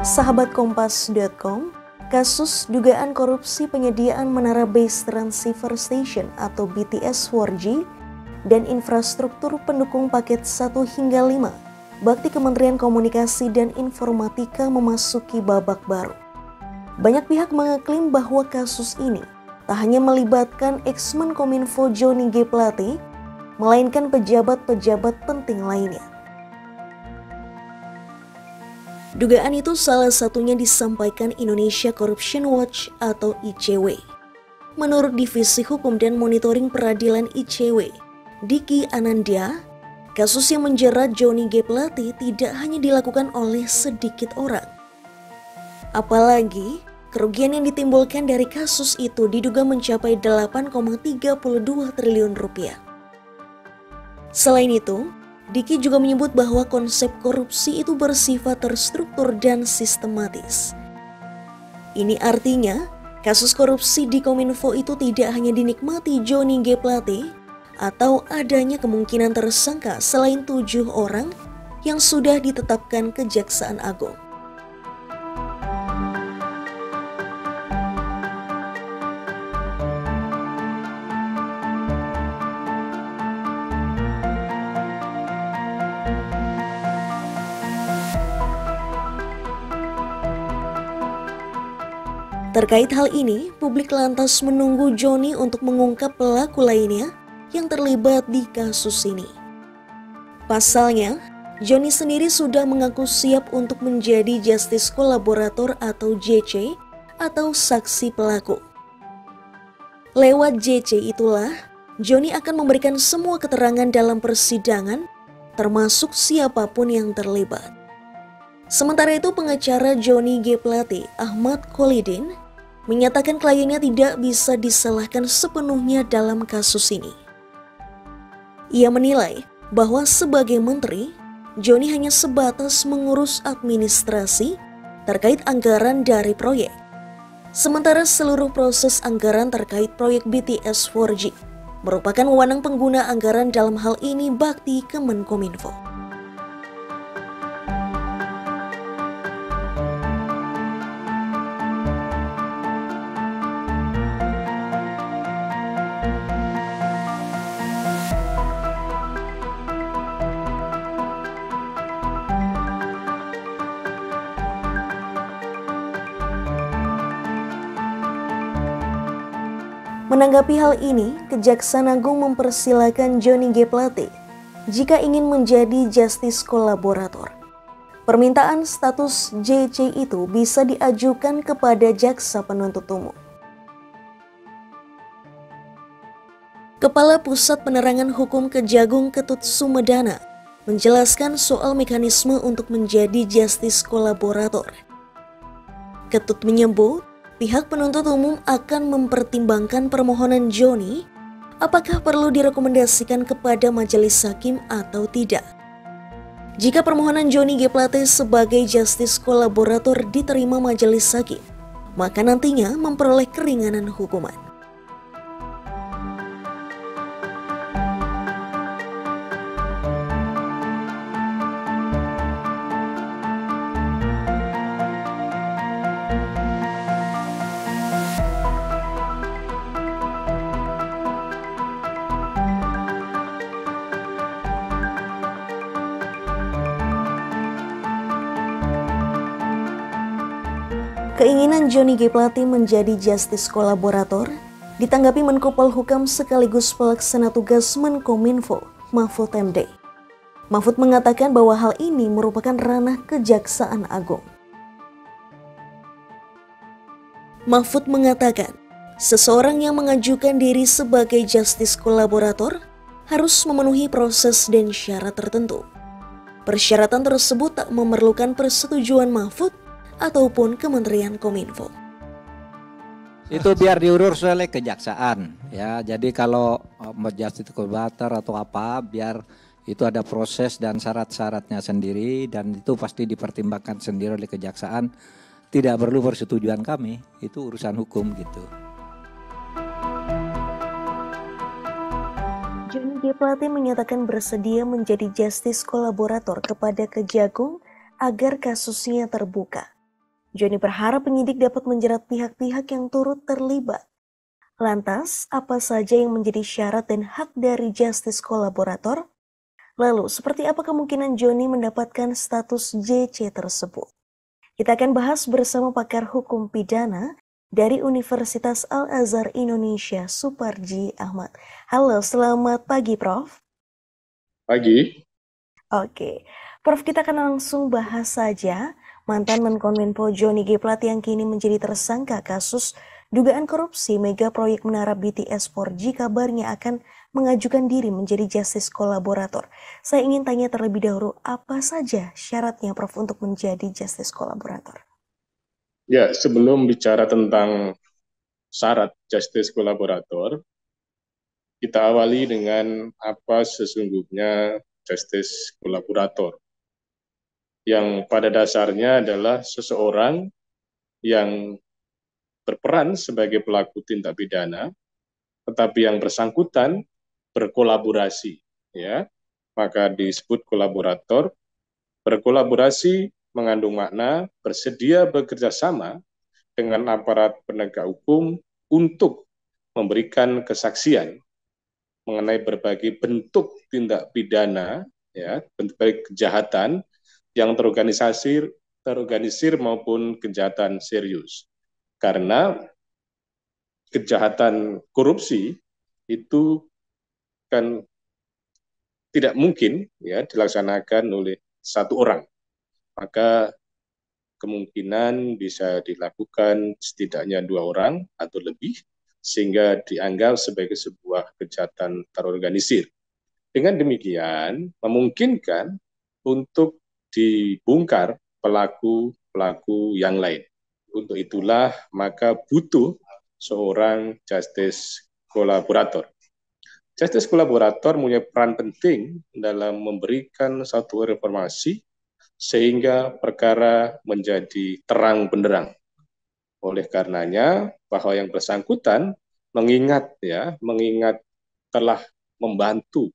Sahabat Kompas.com, kasus dugaan korupsi penyediaan menara base transceiver station atau BTS 4G dan infrastruktur pendukung paket 1 hingga 5 bakti Kementerian Komunikasi dan Informatika memasuki babak baru. Banyak pihak mengeklaim bahwa kasus ini tak hanya melibatkan ex-Menkominfo Johnny G. Plate, melainkan pejabat-pejabat penting lainnya. Dugaan itu salah satunya disampaikan Indonesia Corruption Watch atau ICW. Menurut Divisi Hukum dan Monitoring Peradilan ICW, Diki Anandya, kasus yang menjerat Johnny G. Plate tidak hanya dilakukan oleh sedikit orang. Apalagi, kerugian yang ditimbulkan dari kasus itu diduga mencapai 8,32 triliun rupiah. Selain itu, Diki juga menyebut bahwa konsep korupsi itu bersifat terstruktur dan sistematis. Ini artinya, kasus korupsi di Kominfo itu tidak hanya dinikmati Johnny G. Plate atau adanya kemungkinan tersangka selain 7 orang yang sudah ditetapkan Kejaksaan Agung. Terkait hal ini, publik lantas menunggu Johnny untuk mengungkap pelaku lainnya yang terlibat di kasus ini. Pasalnya, Johnny sendiri sudah mengaku siap untuk menjadi Justice Kolaborator atau JC atau saksi pelaku. Lewat JC itulah, Johnny akan memberikan semua keterangan dalam persidangan, termasuk siapapun yang terlibat. Sementara itu, pengacara Johnny G. Plate, Ahmad Kholidin, menyatakan kliennya tidak bisa disalahkan sepenuhnya dalam kasus ini. Ia menilai bahwa sebagai menteri, Johnny hanya sebatas mengurus administrasi terkait anggaran dari proyek. Sementara seluruh proses anggaran terkait proyek BTS 4G merupakan wewenang pengguna anggaran, dalam hal ini bakti Kemenkominfo. Menanggapi hal ini, Kejaksaan Agung mempersilahkan Johnny G. Plate jika ingin menjadi Justice Kolaborator. Permintaan status JC itu bisa diajukan kepada Jaksa Penuntut Umum. Kepala Pusat Penerangan Hukum Kejagung Ketut Sumedana menjelaskan soal mekanisme untuk menjadi Justice Kolaborator. Ketut menyebut, pihak penuntut umum akan mempertimbangkan permohonan Johnny apakah perlu direkomendasikan kepada majelis hakim atau tidak. Jika permohonan Johnny G. Plate sebagai Justice Kolaborator diterima majelis hakim, maka nantinya memperoleh keringanan hukuman. Keinginan Johnny G. Plate menjadi Justice Kolaborator ditanggapi Menko Polhukam sekaligus pelaksana tugas Menkominfo, Mahfud MD. Mahfud mengatakan bahwa hal ini merupakan ranah Kejaksaan Agung. Mahfud mengatakan, seseorang yang mengajukan diri sebagai Justice Kolaborator harus memenuhi proses dan syarat tertentu. Persyaratan tersebut tak memerlukan persetujuan Mahfud ataupun Kementerian Kominfo. Itu biar diurus oleh kejaksaan ya. Jadi kalau Justice Kolaborator atau apa, biar itu ada proses dan syarat-syaratnya sendiri, dan itu pasti dipertimbangkan sendiri oleh kejaksaan. Tidak perlu persetujuan kami, itu urusan hukum gitu. Johnny G. Plate menyatakan bersedia menjadi Justice Kolaborator kepada Kejagung agar kasusnya terbuka. Joni berharap penyidik dapat menjerat pihak-pihak yang turut terlibat. Lantas, apa saja yang menjadi syarat dan hak dari justice kolaborator? Lalu, seperti apa kemungkinan Joni mendapatkan status JC tersebut? Kita akan bahas bersama pakar hukum pidana dari Universitas Al-Azhar Indonesia, Suparji Ahmad. Halo, selamat pagi, Prof. Pagi. Oke, Prof, kita akan langsung bahas saja mantan Menkominfo Johnny G. Plate yang kini menjadi tersangka kasus dugaan korupsi mega proyek menara BTS 4G kabarnya akan mengajukan diri menjadi justice kolaborator. Saya ingin tanya terlebih dahulu, apa saja syaratnya, Prof, untuk menjadi justice kolaborator? Ya, sebelum bicara tentang syarat justice kolaborator, kita awali dengan apa sesungguhnya justice kolaborator. Yang pada dasarnya adalah seseorang yang berperan sebagai pelaku tindak pidana, tetapi yang bersangkutan berkolaborasi, ya. Maka disebut kolaborator. Berkolaborasi mengandung makna bersedia bekerja sama dengan aparat penegak hukum untuk memberikan kesaksian mengenai berbagai bentuk tindak pidana, ya, bentuk kejahatan yang terorganisir maupun kejahatan serius. Karena kejahatan korupsi itu kan tidak mungkin ya dilaksanakan oleh satu orang. Maka kemungkinan bisa dilakukan setidaknya 2 orang atau lebih, sehingga dianggap sebagai sebuah kejahatan terorganisir. Dengan demikian, memungkinkan untuk dibongkar pelaku-pelaku yang lain. Untuk itulah, maka butuh seorang justice kolaborator. Justice kolaborator punya peran penting dalam memberikan satu informasi sehingga perkara menjadi terang benderang. Oleh karenanya, bahwa yang bersangkutan mengingat telah membantu,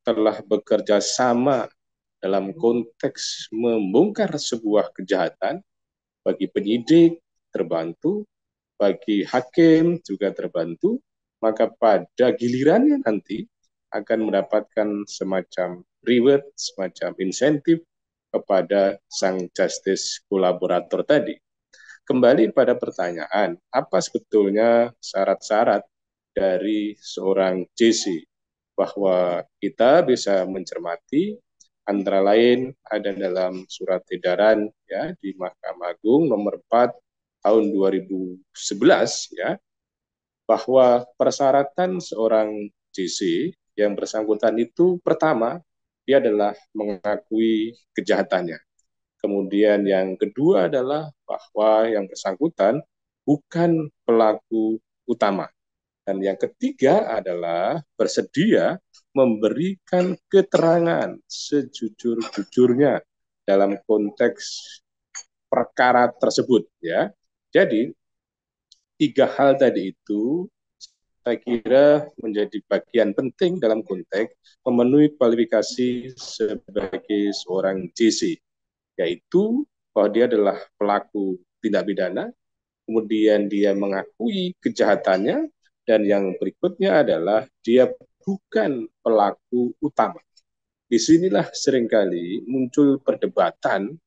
telah bekerja sama dalam konteks membongkar sebuah kejahatan, bagi penyidik terbantu, bagi hakim juga terbantu, maka pada gilirannya nanti akan mendapatkan semacam reward, semacam insentif kepada sang justice kolaborator tadi. Kembali pada pertanyaan, apa sebetulnya syarat-syarat dari seorang JC? Bahwa kita bisa mencermati antara lain ada dalam surat edaran ya di Mahkamah Agung nomor 4 tahun 2011 ya, bahwa persyaratan seorang JC yang bersangkutan itu pertama dia adalah mengakui kejahatannya. Kemudian yang kedua adalah bahwa yang bersangkutan bukan pelaku utama. Dan yang ketiga adalah bersedia memberikan keterangan sejujur-jujurnya dalam konteks perkara tersebut ya. Jadi 3 hal tadi itu saya kira menjadi bagian penting dalam konteks memenuhi kualifikasi sebagai seorang JC, yaitu bahwa dia adalah pelaku tindak pidana, kemudian dia mengakui kejahatannya, dan yang berikutnya adalah dia bukan pelaku utama. Disinilah seringkali muncul perdebatan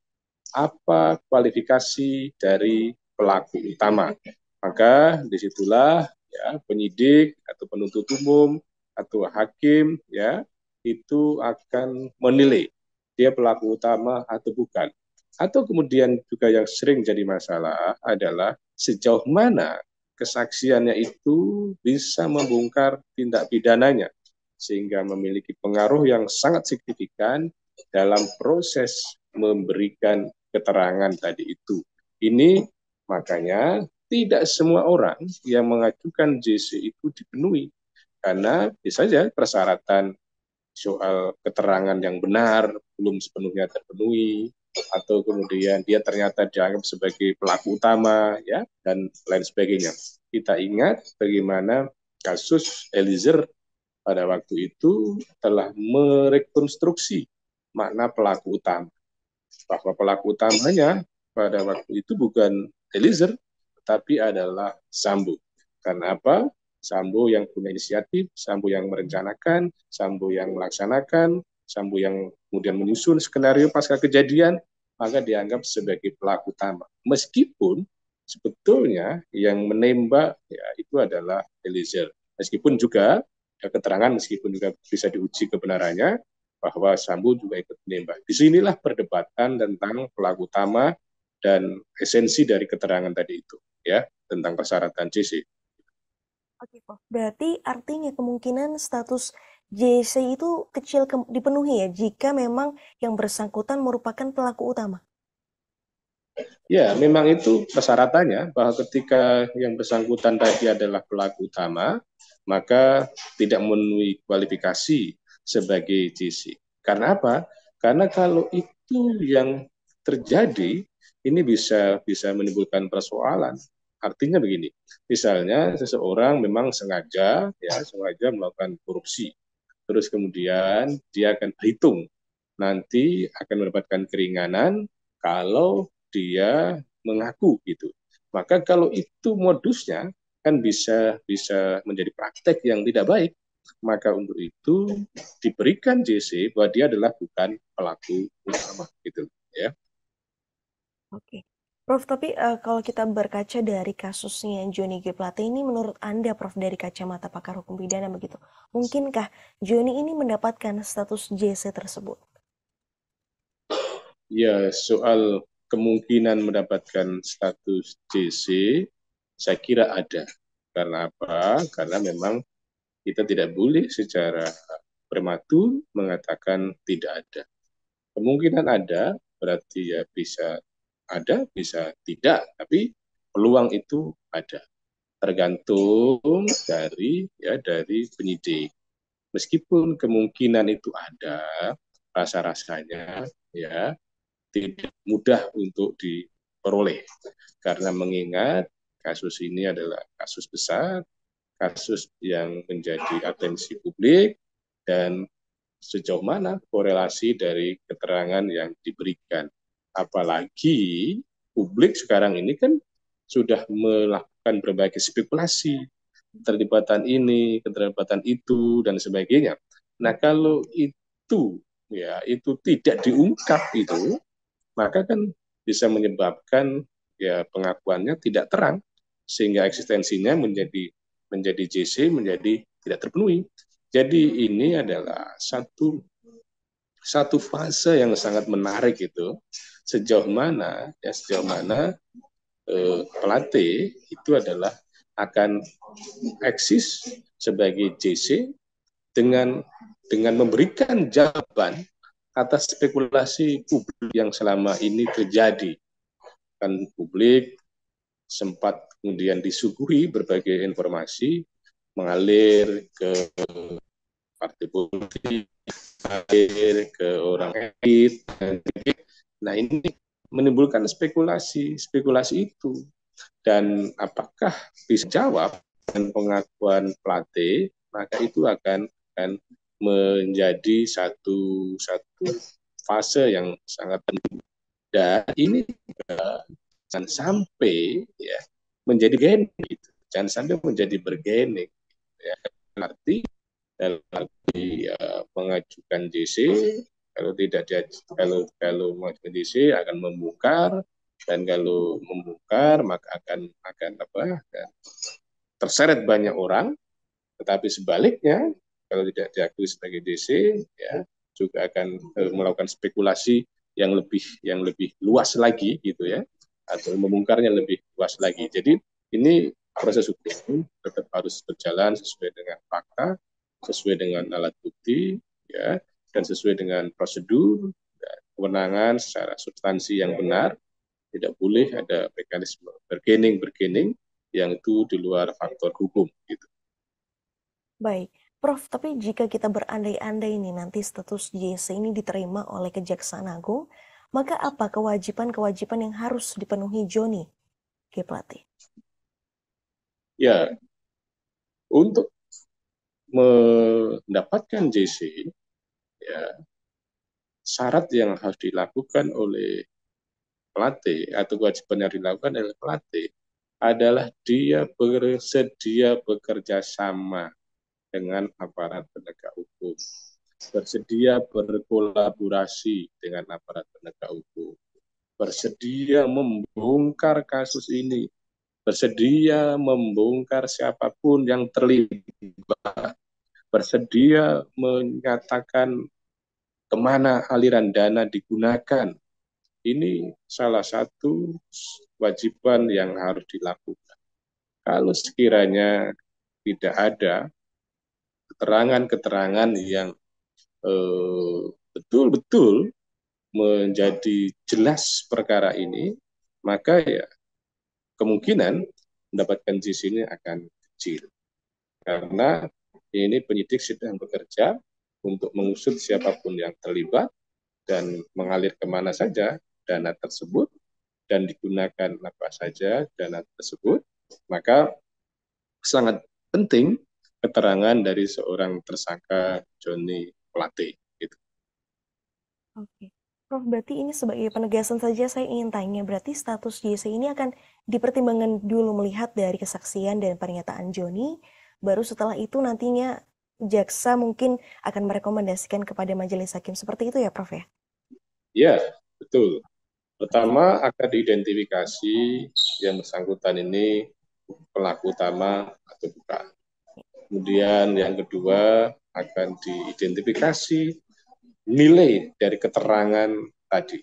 apa kualifikasi dari pelaku utama. Maka disitulah ya penyidik atau penuntut umum atau hakim ya itu akan menilai dia pelaku utama atau bukan. Atau kemudian juga yang sering jadi masalah adalah sejauh mana kesaksiannya itu bisa membongkar tindak pidananya sehingga memiliki pengaruh yang sangat signifikan dalam proses memberikan keterangan tadi itu. Ini makanya tidak semua orang yang mengajukan JC itu dipenuhi karena bisa saja persyaratan soal keterangan yang benar belum sepenuhnya terpenuhi, atau kemudian dia ternyata dianggap sebagai pelaku utama ya dan lain sebagainya. Kita ingat bagaimana kasus Eliezer pada waktu itu telah merekonstruksi makna pelaku utama, bahwa pelaku utamanya pada waktu itu bukan Eliezer, tapi adalah Sambo. Karena apa? Sambo yang punya inisiatif, Sambo yang merencanakan, Sambo yang melaksanakan, Sambo yang kemudian menyusun skenario pasca kejadian, maka dianggap sebagai pelaku utama. Meskipun sebetulnya yang menembak ya itu adalah Eliezer. Meskipun juga ya, keterangan meskipun juga bisa diuji kebenarannya bahwa Sambo juga ikut menembak. Disinilah perdebatan tentang pelaku utama dan esensi dari keterangan tadi itu, ya, tentang persyaratan JC. Oke, Prof. Berarti artinya kemungkinan status JC itu kecil dipenuhi ya jika memang yang bersangkutan merupakan pelaku utama. Ya, memang itu persyaratannya bahwa ketika yang bersangkutan tadi adalah pelaku utama, maka tidak memenuhi kualifikasi sebagai JC. Karena apa? Karena kalau itu yang terjadi, ini bisa menimbulkan persoalan. Artinya begini, misalnya seseorang memang sengaja melakukan korupsi, terus kemudian dia akan berhitung nanti akan mendapatkan keringanan kalau dia mengaku gitu. Maka kalau itu modusnya kan bisa menjadi praktek yang tidak baik. Maka untuk itu diberikan JC bahwa dia adalah bukan pelaku utama gitu ya. Oke. Prof, tapi kalau kita berkaca dari kasusnya Johnny G. Plate ini menurut Anda, Prof, dari kacamata pakar hukum pidana begitu, mungkinkah Johnny ini mendapatkan status JC tersebut? Ya, soal kemungkinan mendapatkan status JC, saya kira ada. Karena apa? Karena memang kita tidak boleh secara prematur mengatakan tidak ada. Kemungkinan ada, berarti ya bisa ada, bisa tidak, tapi peluang itu ada. Tergantung dari penyidik. Meskipun kemungkinan itu ada, rasa-rasanya ya tidak mudah untuk diperoleh karena mengingat kasus ini adalah kasus besar, kasus yang menjadi atensi publik dan sejauh mana korelasi dari keterangan yang diberikan. Apalagi publik sekarang ini kan sudah melakukan berbagai spekulasi, keterlibatan ini, keterlibatan itu, dan sebagainya. Nah, kalau itu tidak diungkap itu, maka kan bisa menyebabkan ya pengakuannya tidak terang sehingga eksistensinya menjadi JC menjadi tidak terpenuhi. Jadi ini adalah satu fase yang sangat menarik itu sejauh mana pelatih itu adalah akan eksis sebagai JC dengan memberikan jawaban atas spekulasi publik yang selama ini terjadi. Kan publik sempat kemudian disuguhi berbagai informasi mengalir ke partai politik, mengalir ke orang elit. Nah ini menimbulkan spekulasi itu. Dan apakah bisa jawab dengan pengakuan pelatih, maka itu akan menjadi satu fase yang sangat penting. Dan ini jangan sampai ya menjadi bergening, gitu. Jangan sampai menjadi bergening. Ya. Arti dalam arti mengajukan JC, kalau mengajukan JC akan membongkar, dan kalau membongkar maka akan terseret banyak orang. Tetapi sebaliknya kalau tidak diakui sebagai DC ya juga akan melakukan spekulasi yang lebih luas lagi gitu ya, atau membongkarnya lebih luas lagi. Jadi ini proses hukum tetap harus berjalan sesuai dengan fakta, sesuai dengan alat bukti ya, dan sesuai dengan prosedur dan kewenangan secara substansi yang benar. Tidak boleh ada mekanisme bergening yang itu di luar faktor hukum gitu. Baik, Prof, tapi jika kita berandai-andai ini nanti status JC ini diterima oleh Kejaksaan Agung, maka apa kewajiban-kewajiban yang harus dipenuhi Johnny G. Plate? Ya, untuk mendapatkan JC, ya, syarat yang harus dilakukan oleh pelatih atau kewajiban yang dilakukan oleh pelatih adalah dia bersedia bekerja sama dengan aparat penegak hukum, bersedia berkolaborasi dengan aparat penegak hukum, bersedia membongkar kasus ini, bersedia membongkar siapapun yang terlibat, bersedia menyatakan kemana aliran dana digunakan. Ini salah satu kewajiban yang harus dilakukan. Kalau sekiranya tidak ada keterangan-keterangan yang betul-betul menjadi jelas perkara ini, maka ya kemungkinan mendapatkan GC ini akan kecil. Karena ini penyidik sedang bekerja untuk mengusut siapapun yang terlibat dan mengalir kemana saja dana tersebut dan digunakan apa saja dana tersebut, maka sangat penting keterangan dari seorang tersangka Joni Plate. Gitu. Oke. Prof, berarti ini sebagai penegasan saja saya ingin tanya, berarti status JC ini akan dipertimbangkan dulu melihat dari kesaksian dan pernyataan Joni, baru setelah itu nantinya jaksa mungkin akan merekomendasikan kepada majelis hakim. Seperti itu ya, Prof ya? Ya, betul. Pertama akan diidentifikasi yang bersangkutan ini pelaku utama atau bukan. Kemudian yang kedua akan diidentifikasi nilai dari keterangan tadi.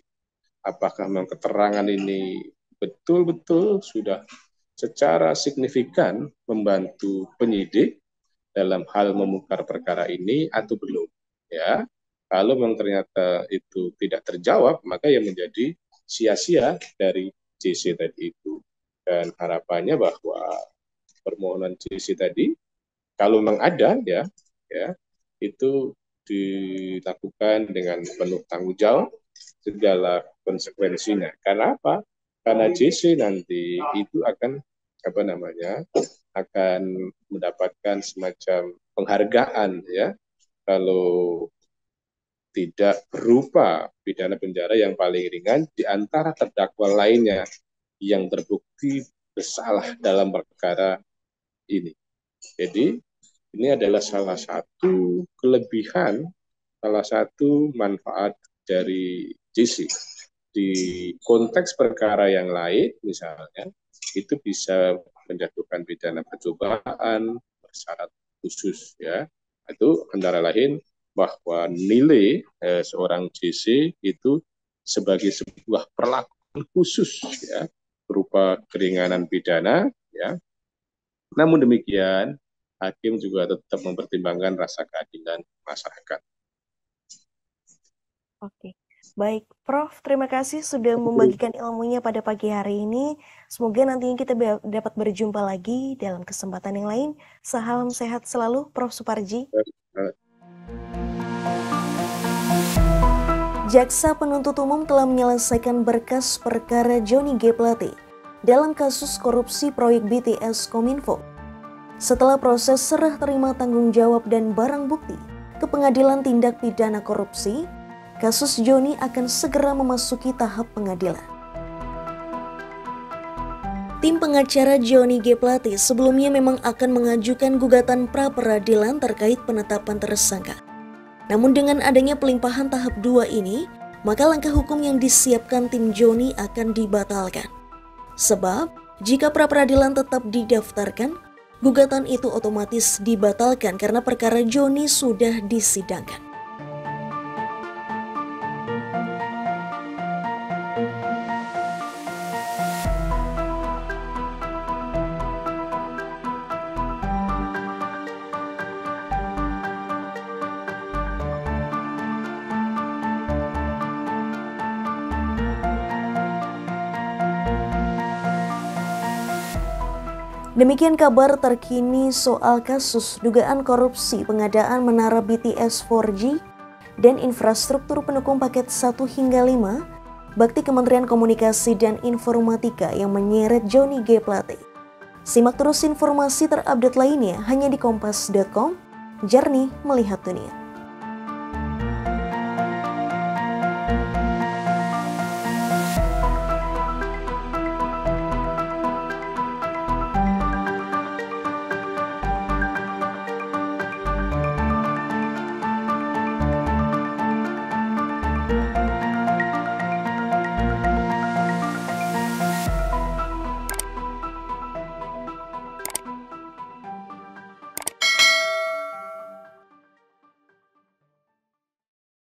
Apakah memang keterangan ini betul-betul sudah secara signifikan membantu penyidik dalam hal membongkar perkara ini atau belum. Ya, kalau memang ternyata itu tidak terjawab, maka yang menjadi sia-sia dari JC tadi itu. Dan harapannya bahwa permohonan JC tadi, kalau memang ada ya itu dilakukan dengan penuh tanggung jawab segala konsekuensinya. Karena apa? Karena JC nanti itu akan akan mendapatkan semacam penghargaan ya kalau tidak berupa pidana penjara yang paling ringan di antara terdakwa lainnya yang terbukti bersalah dalam perkara ini. Jadi ini adalah salah satu kelebihan, salah satu manfaat dari JC. Di konteks perkara yang lain, misalnya, itu bisa menjatuhkan pidana percobaan, bersyarat khusus, ya. Itu antara lain bahwa nilai seorang JC itu sebagai sebuah perlakuan khusus, ya, berupa keringanan pidana, ya. Namun demikian, hakim juga tetap mempertimbangkan rasa keadilan masyarakat. Oke, baik Prof, terima kasih sudah membagikan ilmunya pada pagi hari ini. Semoga nantinya kita dapat berjumpa lagi dalam kesempatan yang lain. Salam sehat selalu, Prof Suparji. Jaksa penuntut umum telah menyelesaikan berkas perkara Joni G. Plate dalam kasus korupsi proyek BTS Kominfo. Setelah proses serah terima tanggung jawab dan barang bukti ke Pengadilan Tindak Pidana Korupsi, kasus Joni akan segera memasuki tahap pengadilan. Tim pengacara Joni G. Plate sebelumnya memang akan mengajukan gugatan pra-peradilan terkait penetapan tersangka. Namun dengan adanya pelimpahan tahap 2 ini, maka langkah hukum yang disiapkan tim Joni akan dibatalkan. Sebab, jika pra-peradilan tetap didaftarkan, gugatan itu otomatis dibatalkan karena perkara Joni sudah disidangkan. Demikian kabar terkini soal kasus dugaan korupsi pengadaan menara BTS 4G dan infrastruktur pendukung paket 1 hingga 5 bakti Kementerian Komunikasi dan Informatika yang menyeret Joni G. Plate. Simak terus informasi terupdate lainnya hanya di kompas.com, Jernih Melihat Dunia.